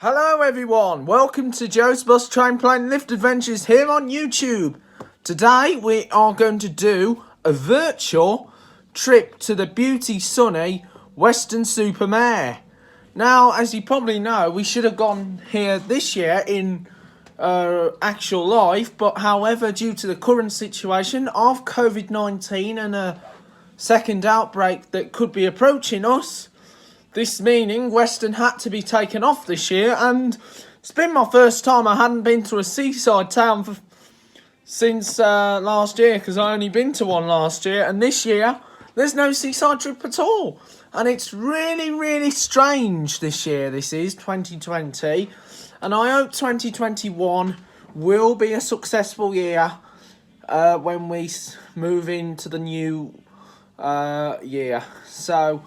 Hello everyone, welcome to Joe's Bus Train Plane Lift Adventures here on YouTube. Today we are going to do a virtual trip to the beauty sunny Weston-super-Mare. Now, as you probably know, we should have gone here this year in actual life, but however, due to the current situation of COVID-19 and a second outbreak that could be approaching us, this meaning Weston had to be taken off this year, and it's been my first time. I hadn't been to a seaside town since last year, because I only been to one last year, and this year there's no seaside trip at all. And it's really strange this year. This is 2020, and I hope 2021 will be a successful year when we move into the new year. So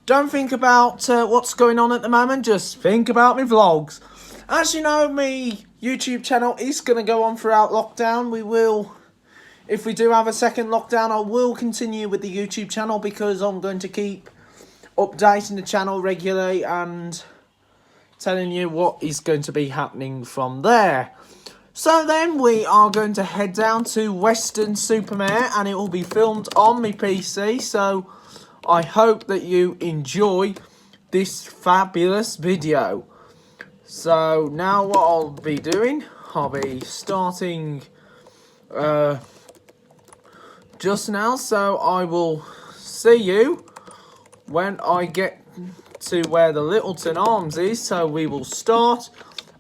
don't think about what's going on at the moment, just think about my vlogs. As you know, my YouTube channel is going to go on throughout lockdown. We will, if we do have a second lockdown, I will continue with the YouTube channel, because I'm going to keep updating the channel regularly and telling you what is going to be happening from there. So then we are going to head down to Weston-super-Mare, and it will be filmed on my PC, so I hope that you enjoy this fabulous video. So now what I'll be doing, I'll be starting just now, so I will see you when I get to where the Littleton Arms is. So we will start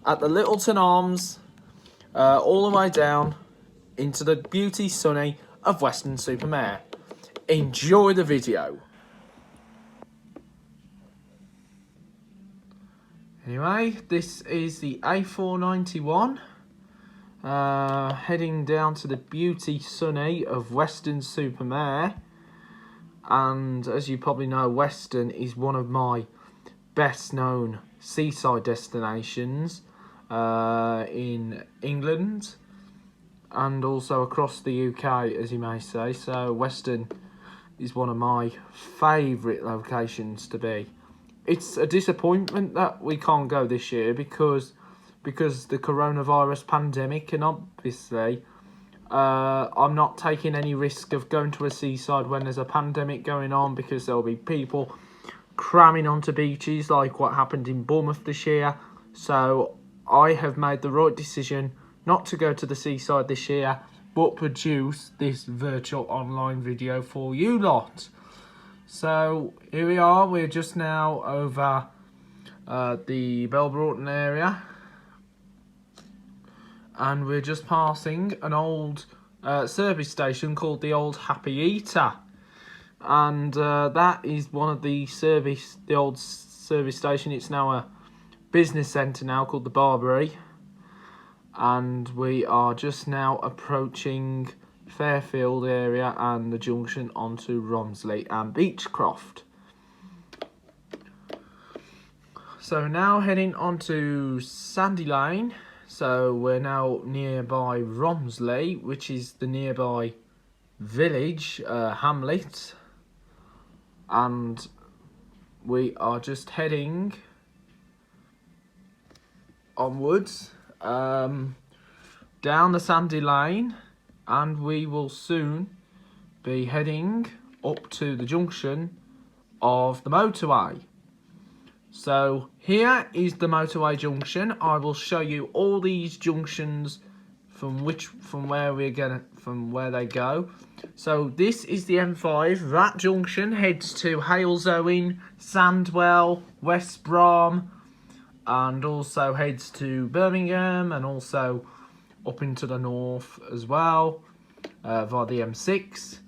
at the Littleton Arms all the way down into the beauty sunny of Weston-super-Mare. Enjoy the video. Anyway, this is the A491 heading down to the beauty sunny of Weston-super-Mare. And as you probably know, Weston is one of my best known seaside destinations in England and also across the UK, as you may say. So Weston is one of my favourite locations to be. It's a disappointment that we can't go this year because the coronavirus pandemic, and obviously I'm not taking any risk of going to a seaside when there's a pandemic going on, because there'll be people cramming onto beaches like what happened in Bournemouth this year. So I have made the right decision not to go to the seaside this year, but produce this virtual online video for you lot. So here we are, we're just now over the Belbroughton area, and we're just passing an old service station called the Old Happy Eater, and that is one of the old service station. It's now a business centre now called the Barbary, and we are just now approaching Fairfield area and the junction onto Romsley and Beechcroft. So now heading onto Sandy Lane. So we're now nearby Romsley, which is the nearby village, hamlet, and we are just heading onwards down the Sandy Lane, and we will soon be heading up to the junction of the motorway. So here is the motorway junction. I will show you all these junctions from where they go. So this is the M5. That junction heads to Halesowen, Sandwell, West Brom, and also heads to Birmingham, and also up into the north as well via the M6.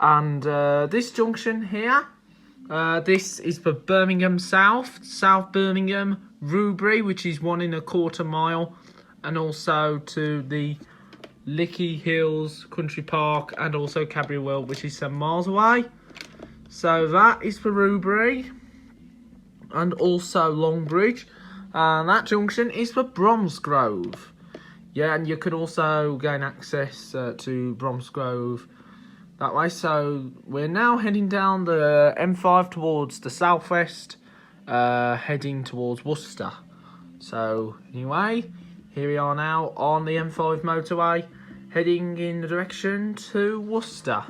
And this junction here, this is for Birmingham South Birmingham, Rubery, which is 1 1/4 mile, and also to the Lickey Hills Country Park, and also Cabriwell, which is 7 miles away. So that is for Rubery, and also Longbridge, and that junction is for Bromsgrove. Yeah, and you could also gain access to Bromsgrove that way. So we're now heading down the M5 towards the southwest, heading towards Worcester. So anyway, here we are now on the M5 motorway, heading in the direction to Worcester.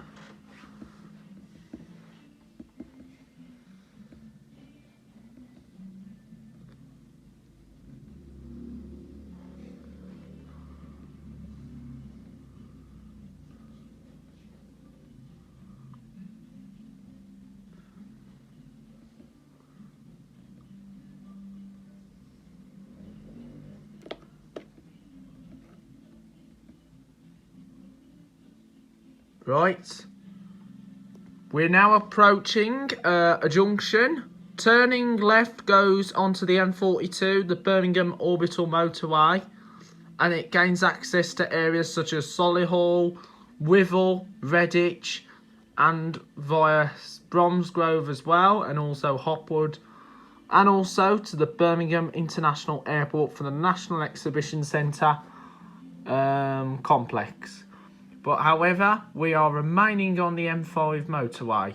Right, we're now approaching a junction. Turning left goes onto the M42, the Birmingham Orbital Motorway, and it gains access to areas such as Solihull, Withell, Redditch, and via Bromsgrove as well, and also Hopwood, and also to the Birmingham International Airport for the National Exhibition Centre complex. But however, we are remaining on the M5 motorway.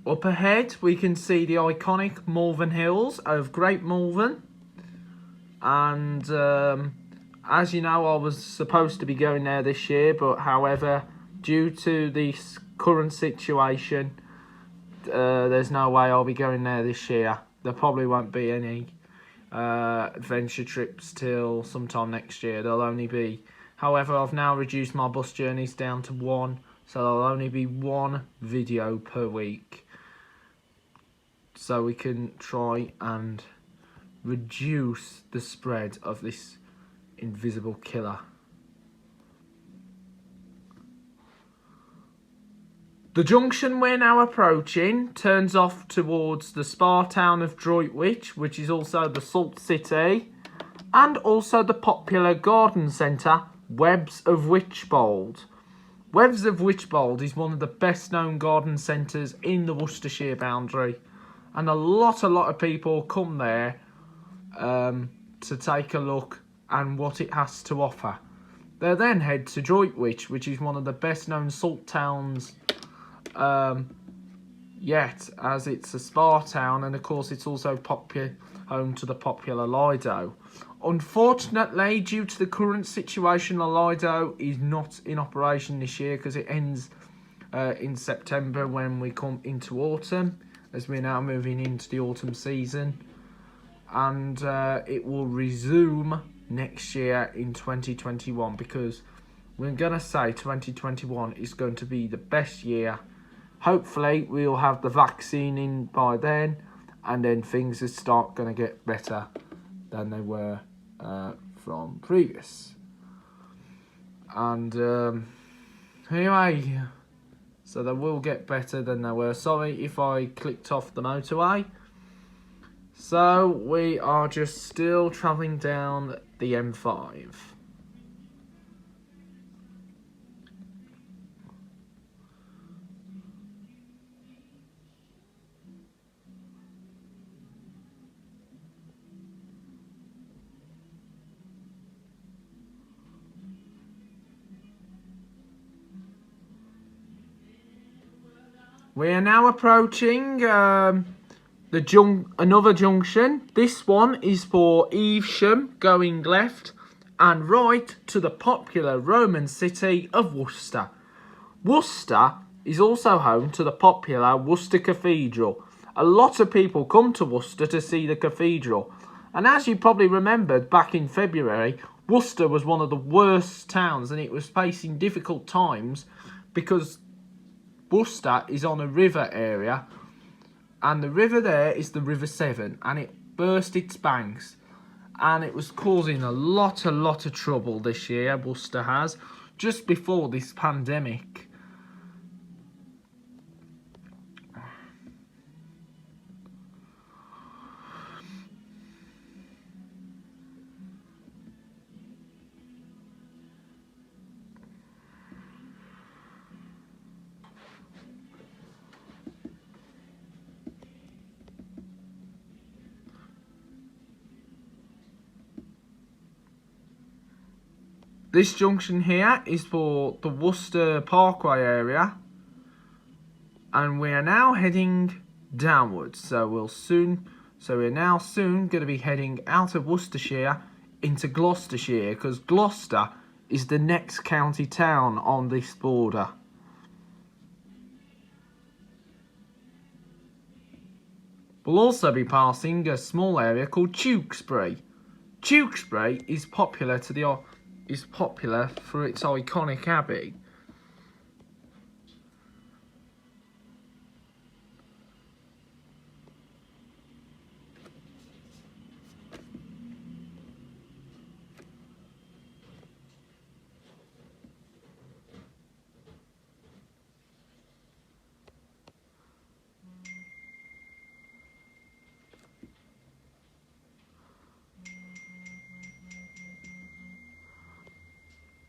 Up ahead, we can see the iconic Malvern Hills of Great Malvern. And as you know, I was supposed to be going there this year, but however, due to the current situation, there's no way I'll be going there this year. There probably won't be any adventure trips till sometime next year. There'll only be, however, I've now reduced my bus journeys down to one, so there'll only be one video per week. So we can try and reduce the spread of this invisible killer. The junction we're now approaching turns off towards the spa town of Droitwich, which is also the Salt City, and also the popular garden centre, Webbs of Wychbold. Webbs of Wychbold is one of the best known garden centres in the Worcestershire boundary, and a lot of people come there to take a look and what it has to offer. They then head to Droitwich, which is one of the best known salt towns yet, as it's a spa town, and of course it's also home to the popular Lido. Unfortunately, due to the current situation, the Lido is not in operation this year because it ends in September when we come into autumn, as we're now moving into the autumn season, and it will resume next year in 2021, because we're going to say 2021 is going to be the best year. Hopefully we'll have the vaccine in by then, and then things will start going to get better than they were from previous. And anyway, so they will get better than they were. Sorry if I clicked off the motorway. So we are just still travelling down the M5. We are now approaching another junction. This one is for Evesham, going left and right to the popular Roman city of Worcester. Worcester is also home to the popular Worcester Cathedral. A lot of people come to Worcester to see the cathedral. And as you probably remembered, back in February, Worcester was one of the worst towns, and it was facing difficult times because Worcester is on a river area, and the river there is the River Severn, and it burst its banks, and it was causing a lot of trouble this year. Worcester has, just before this pandemic. This junction here is for the Worcester Parkway area, and we are now heading downwards. So we're now soon going to be heading out of Worcestershire into Gloucestershire, because Gloucester is the next county town on this border. We'll also be passing a small area called Tewkesbury. Tewkesbury is popular for its iconic abbey.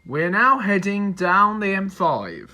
We're now heading down the M5.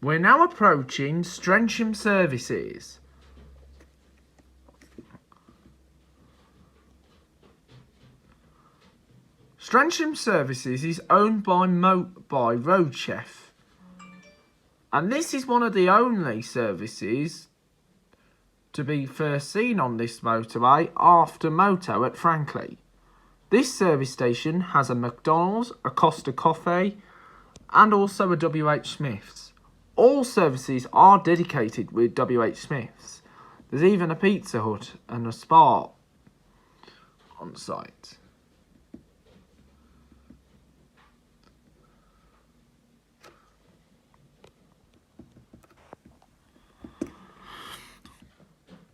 We're now approaching Chesham Services. Chesham Services is owned by Roadchef, and this is one of the only services to be first seen on this motorway after Moto at Franklin. This service station has a McDonald's, a Costa Coffee, and also a WH Smith's. All services are dedicated with WH Smith's. There's even a Pizza Hut and a Spa on site.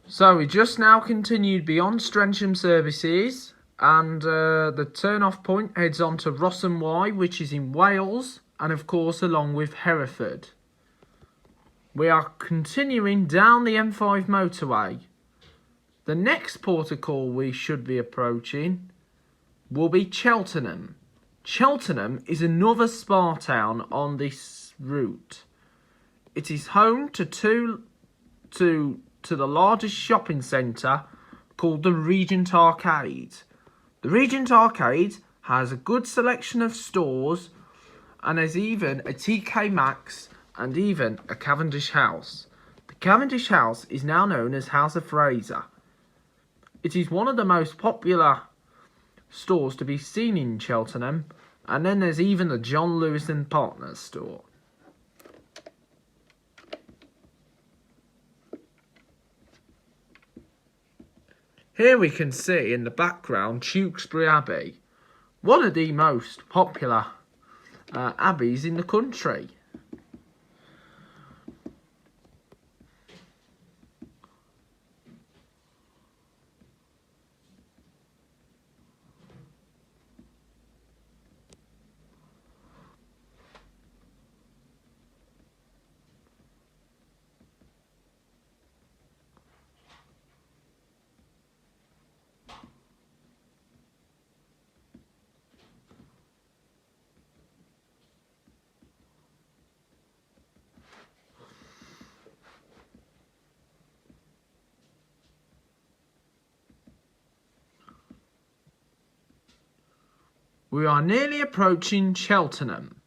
So we just now continued beyond Chesham Services, and the turn-off point heads on to Rossum, which is in Wales, and of course along with Hereford. We are continuing down the M5 motorway. The next port of call we should be approaching will be Cheltenham. Cheltenham is another spa town on this route. It is home to the largest shopping centre called the Regent Arcade. The Regent Arcade has a good selection of stores, and there's even a TK Maxx and even a Cavendish House. The Cavendish House is now known as House of Fraser. It is one of the most popular stores to be seen in Cheltenham, and then there's even the John Lewis and Partners store. Here we can see in the background Tewkesbury Abbey, one of the most popular abbeys in the country. We are nearly approaching Cheltenham.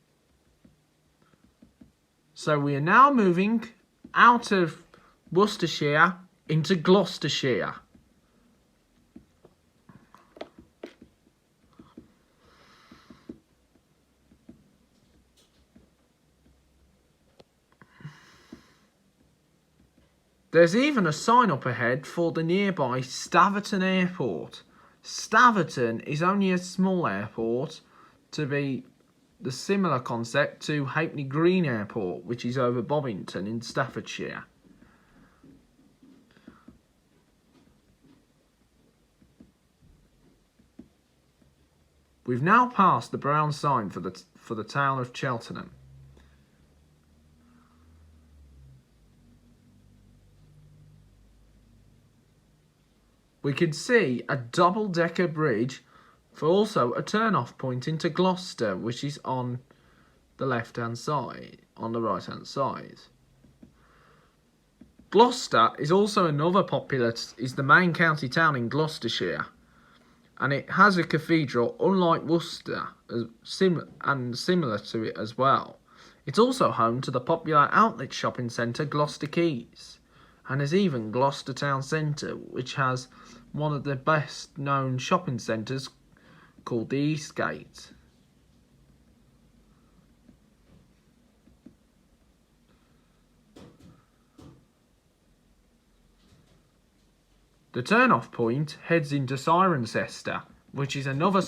So we are now moving out of Worcestershire into Gloucestershire. There's even a sign up ahead for the nearby Staverton Airport. Staverton is only a small airport to be the similar concept to Hackney Green Airport, which is over Bovington in Staffordshire. We've now passed the brown sign for the town of Cheltenham. We can see a double-decker bridge for also a turn-off point into Gloucester, which is on the left-hand side, on the right-hand side. Gloucester is also another popular, is the main county town in Gloucestershire, and it has a cathedral, unlike Worcester, similar to it as well. It's also home to the popular outlet shopping centre Gloucester Quays, and there's even Gloucester Town Centre, which has one of the best known shopping centres called the Eastgate. The turn-off point heads into Cirencester, which is another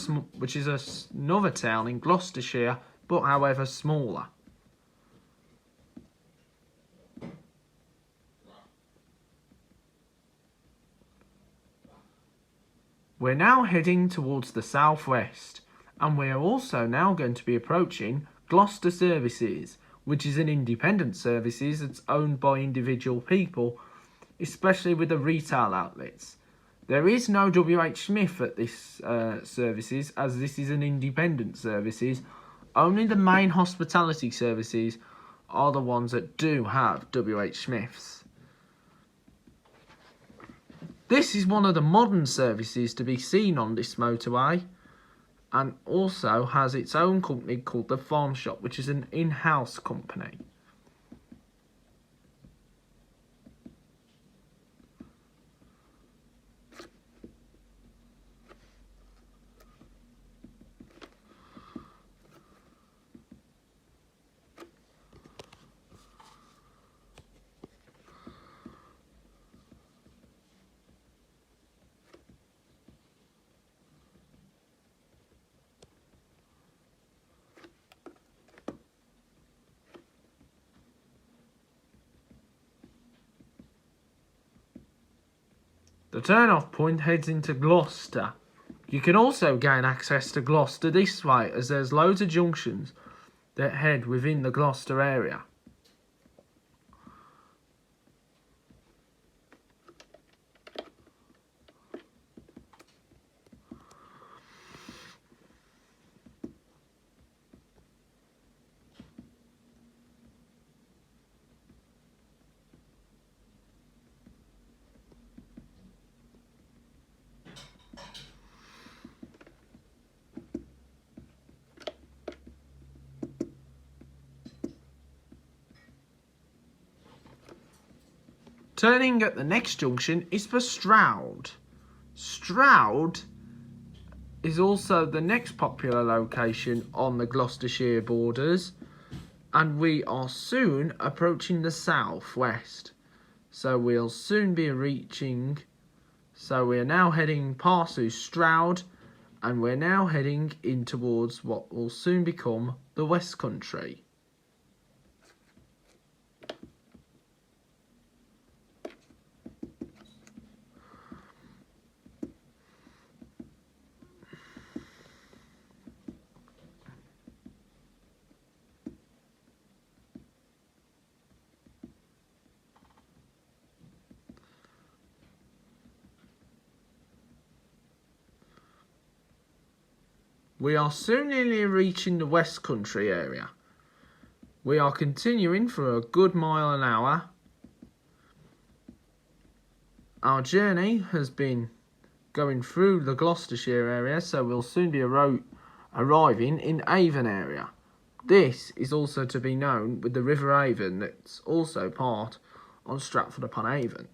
town in Gloucestershire, but however smaller. We're now heading towards the southwest, and we are also now going to be approaching Gloucester Services, which is an independent services that's owned by individual people, especially with the retail outlets. There is no WH Smith at this services, as this is an independent services. Only the main hospitality services are the ones that do have WH Smiths. This is one of the modern services to be seen on this motorway, and also has its own company called the Farm Shop, which is an in-house company. The turn-off point heads into Gloucester. You can also gain access to Gloucester this way, as there's loads of junctions that head within the Gloucester area. Turning at the next junction is for Stroud. Stroud is also the next popular location on the Gloucestershire borders, and we are soon approaching the southwest. So we'll soon be reaching, so we're now heading past through Stroud, and we're now heading in towards what will soon become the West Country. We are soon nearly reaching the West Country area. We are continuing for a good mile an hour. Our journey has been going through the Gloucestershire area, so we'll soon be arriving in Avon area. This is also to be known with the River Avon, that's also part on Stratford upon Avon.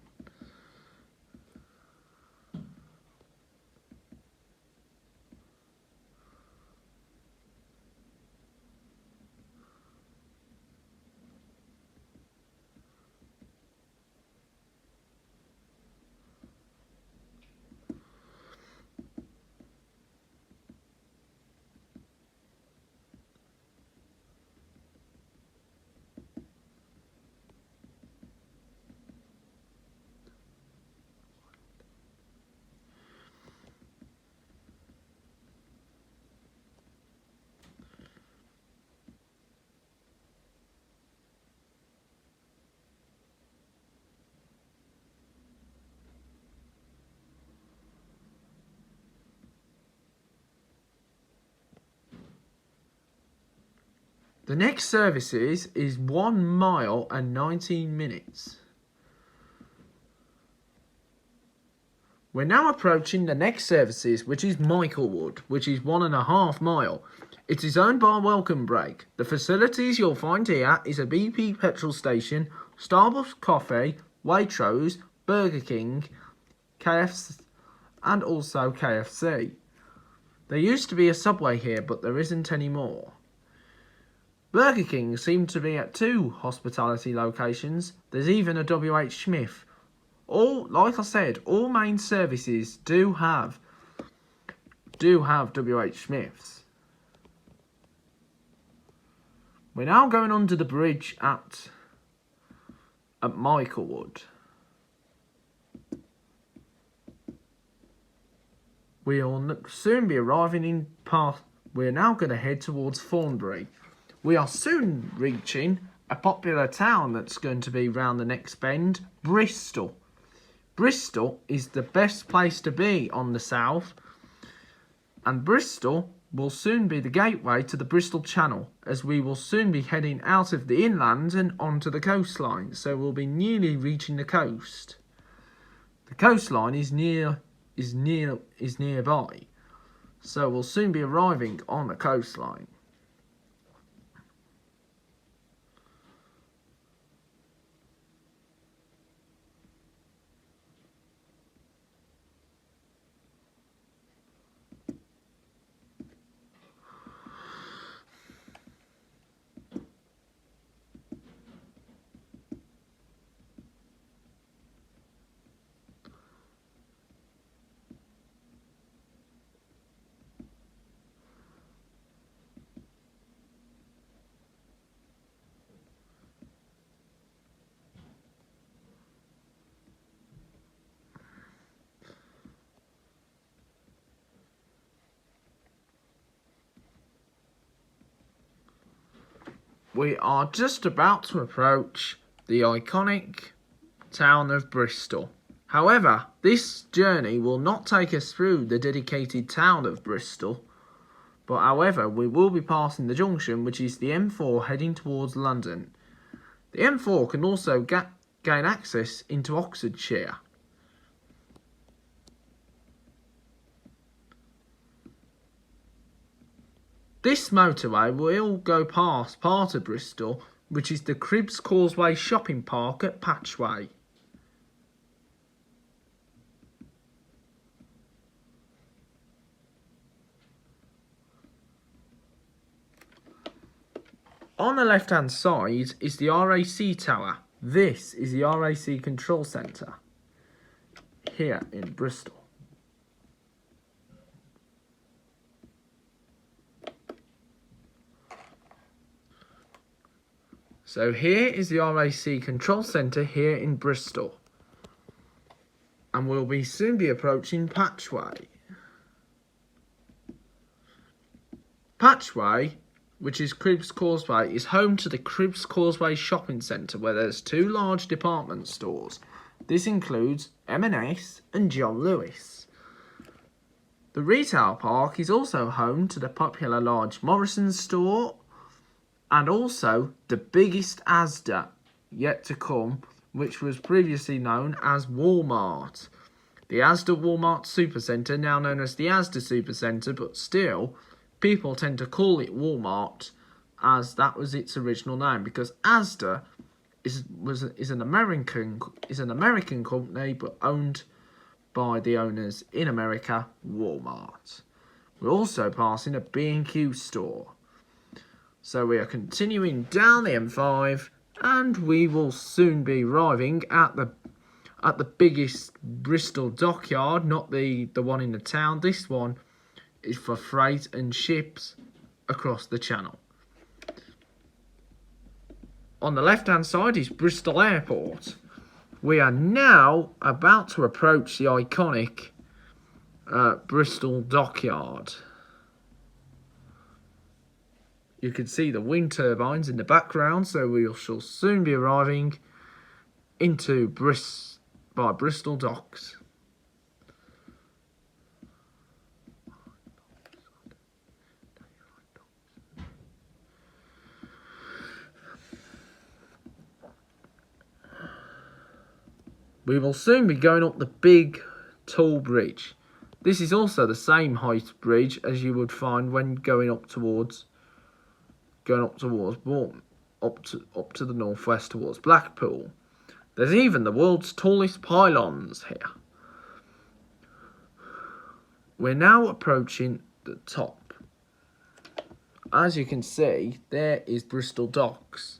The next services is 1 mile and 19 minutes. We're now approaching the next services, which is Michaelwood, which is 1.5 mile. It is owned by Welcome Break. The facilities you'll find here is a BP petrol station, Starbucks coffee, Waitrose, Burger King, KFC, and also KFC. There used to be a Subway here, but there isn't anymore. Burger King seem to be at 2 hospitality locations. There's even a WH Smith. Like I said, all main services do have WH Smiths. We're now going under the bridge at Michaelwood. We'll soon be arriving in Park. We're now going to head towards Thornbury. We are soon reaching a popular town that's going to be round the next bend, Bristol. Bristol is the best place to be on the south, and Bristol will soon be the gateway to the Bristol Channel, as we will soon be heading out of the inland and onto the coastline, so we'll be nearly reaching the coast. The coastline is nearby, so we'll soon be arriving on the coastline. We are just about to approach the iconic town of Bristol. However, this journey will not take us through the dedicated town of Bristol, but however, we will be passing the Junction, which is the M4 heading towards London. The M4 can also gain access into Oxfordshire. This motorway will go past part of Bristol, which is the Cribbs Causeway shopping park at Patchway. On the left hand side is the RAC tower. This is the RAC control centre here in Bristol. So here is the RAC control centre here in Bristol. And we'll soon be approaching Patchway. Patchway, which is Cribbs Causeway, is home to the Cribbs Causeway shopping centre, where there's 2 large department stores. This includes M&S and John Lewis. The retail park is also home to the popular large Morrison's store, and also the biggest Asda yet to come, which was previously known as Walmart. The Asda Walmart Supercentre, now known as the Asda Supercentre, but still, people tend to call it Walmart, as that was its original name, because Asda is an American company, but owned by the owners in America, Walmart. We're also passing a B&Q store. So we are continuing down the M5, and we will soon be arriving at the biggest Bristol dockyard, not the one in the town. This one is for freight and ships across the channel. On the left hand side is Bristol Airport. We are now about to approach the iconic Bristol dockyard. You can see the wind turbines in the background, so we shall soon be arriving into Bristol docks. We will soon be going up the big tall bridge. This is also the same height bridge as you would find when going up towards Bournemouth, up to the northwest towards Blackpool. There's even the world's tallest pylons here. We're now approaching the top. As you can see, there is Bristol Docks.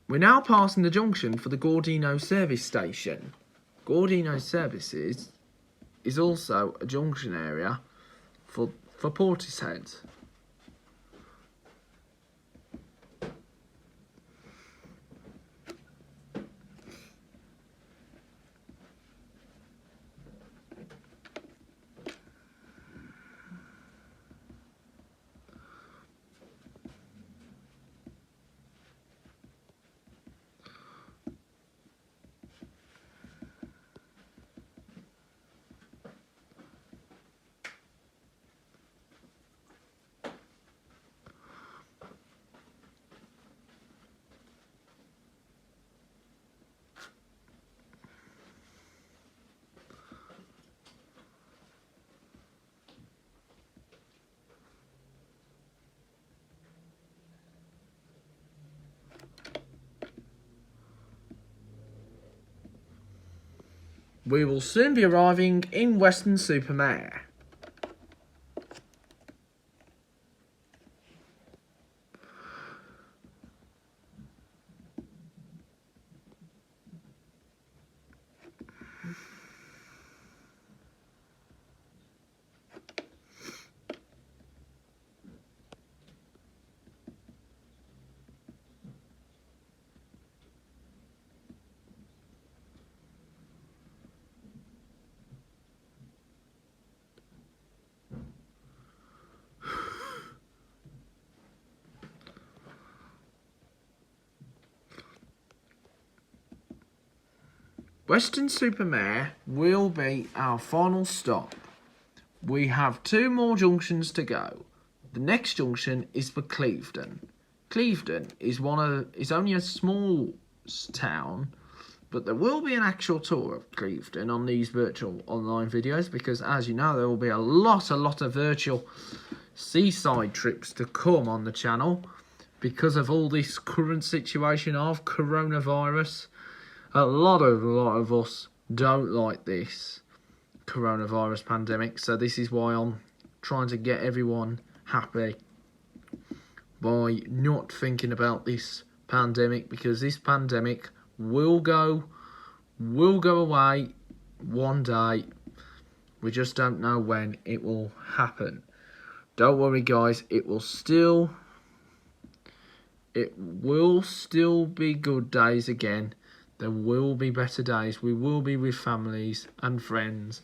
We're now passing the junction for the Gordino service station. Gordino Services is also a junction area for Portishead. We will soon be arriving in Weston super Mare. Weston super Mare will be our final stop. We have 2 more junctions to go. The next junction is for Clevedon. Clevedon is only a small town, but there will be an actual tour of Clevedon on these virtual online videos because, as you know, there will be a lot of virtual seaside trips to come on the channel because of all this current situation of coronavirus. A lot of us don't like this coronavirus pandemic, so this is why I'm trying to get everyone happy by not thinking about this pandemic, because this pandemic will go away one day. We just don't know when it will happen. Don't worry guys, it will still be good days again. There will be better days. We will be with families and friends.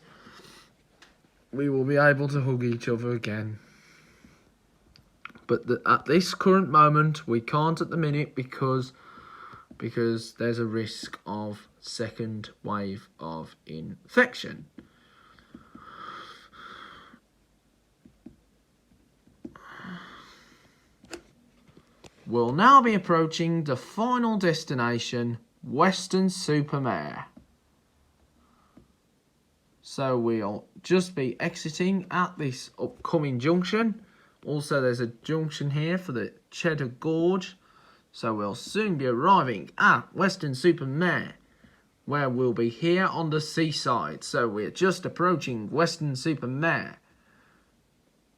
We will be able to hug each other again. But at this current moment, we can't at the minute because there's a risk of second wave of infection. We'll now be approaching the final destination, Weston super Mare. So we'll just be exiting at this upcoming junction. Also there's a junction here for the Cheddar Gorge. So we'll soon be arriving at Weston super Mare, where we'll be here on the seaside. So we're just approaching Weston super Mare,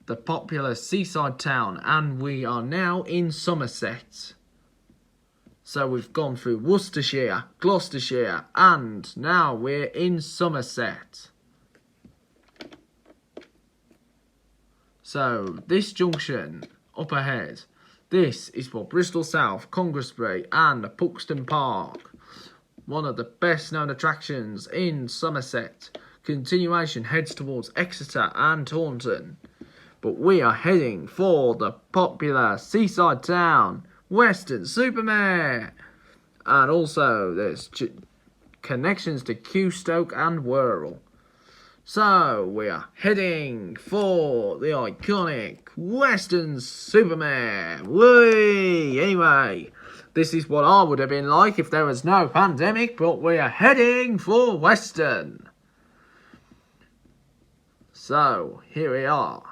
the popular seaside town, and we are now in Somerset. So we've gone through Worcestershire, Gloucestershire, and now we're in Somerset. So this junction up ahead, this is for Bristol South, Congresbury and Puxton Park. One of the best known attractions in Somerset. Continuation heads towards Exeter and Taunton. But we are heading for the popular seaside town, Weston super Mare. And also there's connections to Stoke and Wirral. So we are heading for the iconic Weston Supermare. Whee! Anyway, this is what I would have been like if there was no pandemic, but we are heading for Weston. So here we are.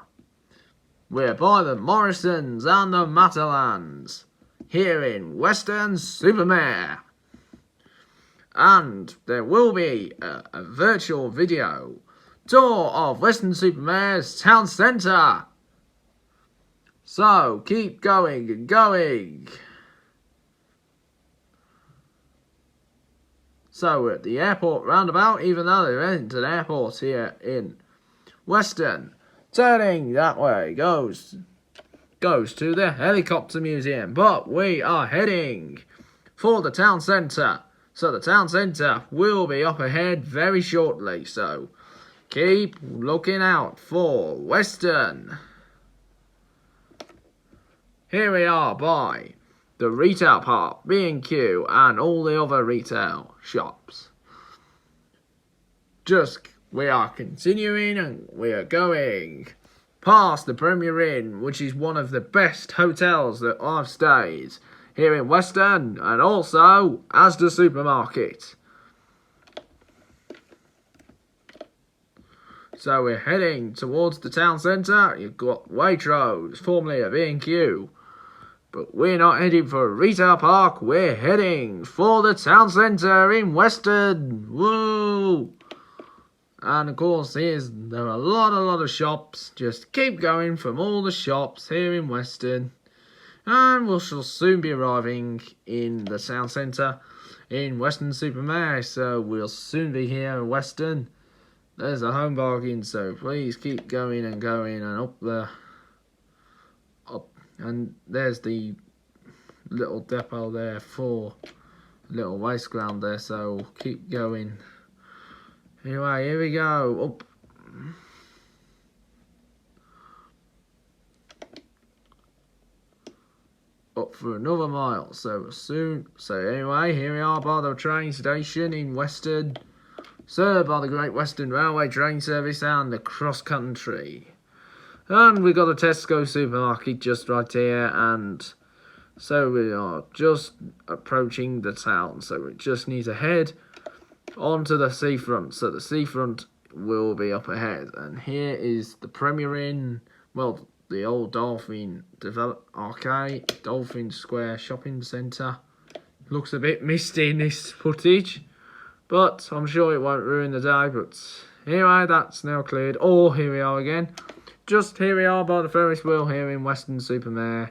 We're by the Morrisons and the Matterlands, here in Weston Supermare. And there will be a virtual video tour of Weston Supermare's town centre. So keep going and going. So we're at the airport roundabout, even though there isn't an airport here in Weston. Turning that way goes to the helicopter museum, but we are heading for the town centre. So the town centre will be up ahead very shortly, so keep looking out for Weston. Here we are by the retail park, B&Q and all the other retail shops. We are continuing and we are going past the Premier Inn, which is one of the best hotels that I've stayed here in Weston, and also Asda Supermarket. So we're heading towards the town centre. You've got Waitrose, formerly a B&Q. But we're not heading for a retail park, we're heading for the town centre in Weston. Woo! And of course there are a lot of shops. Just keep going from all the shops here in Weston. And we shall soon be arriving in the town centre in Weston Supermare. So we'll soon be here in Weston. There's a home bargain, so please keep going and up there. And there's the little depot there for little waste ground there, so keep going. Anyway, here we go. Up for another mile. So anyway, here we are by the train station in Weston, served by the Great Western Railway train service and the cross country. And we got a Tesco supermarket just right here, and so we are just approaching the town. So we just need to head onto the seafront. So the seafront will be up ahead, and here is the Premier Inn. Well, the old Dolphin Arcade, Dolphin Square Shopping Centre. Looks a bit misty in this footage, but I'm sure it won't ruin the day. But anyway, that's now cleared. Oh, here we are again. Just here we are by the Ferris wheel here in Weston Supermare.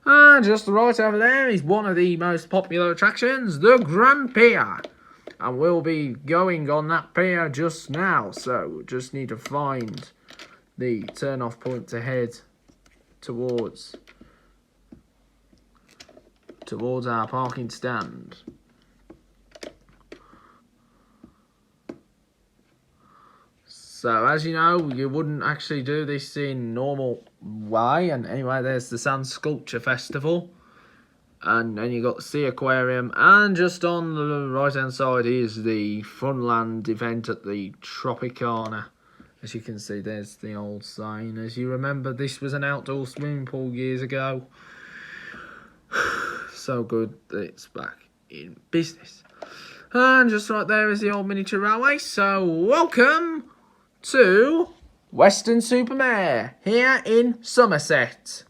And just right over there is one of the most popular attractions, the Grand Pier. And we'll be going on that pier just now. So we just need to find the turn-off point to head towards our parking stand. So, as you know, you wouldn't actually do this in normal way. And anyway, there's the Sand Sculpture Festival. And then you got the Sea Aquarium. And just on the right-hand side is the Funland event at the Tropicana. As you can see, there's the old sign. As you remember, this was an outdoor swimming pool years ago. So good that it's back in business. And just right there is the old miniature railway. So, welcome to Weston Supermare here in Somerset.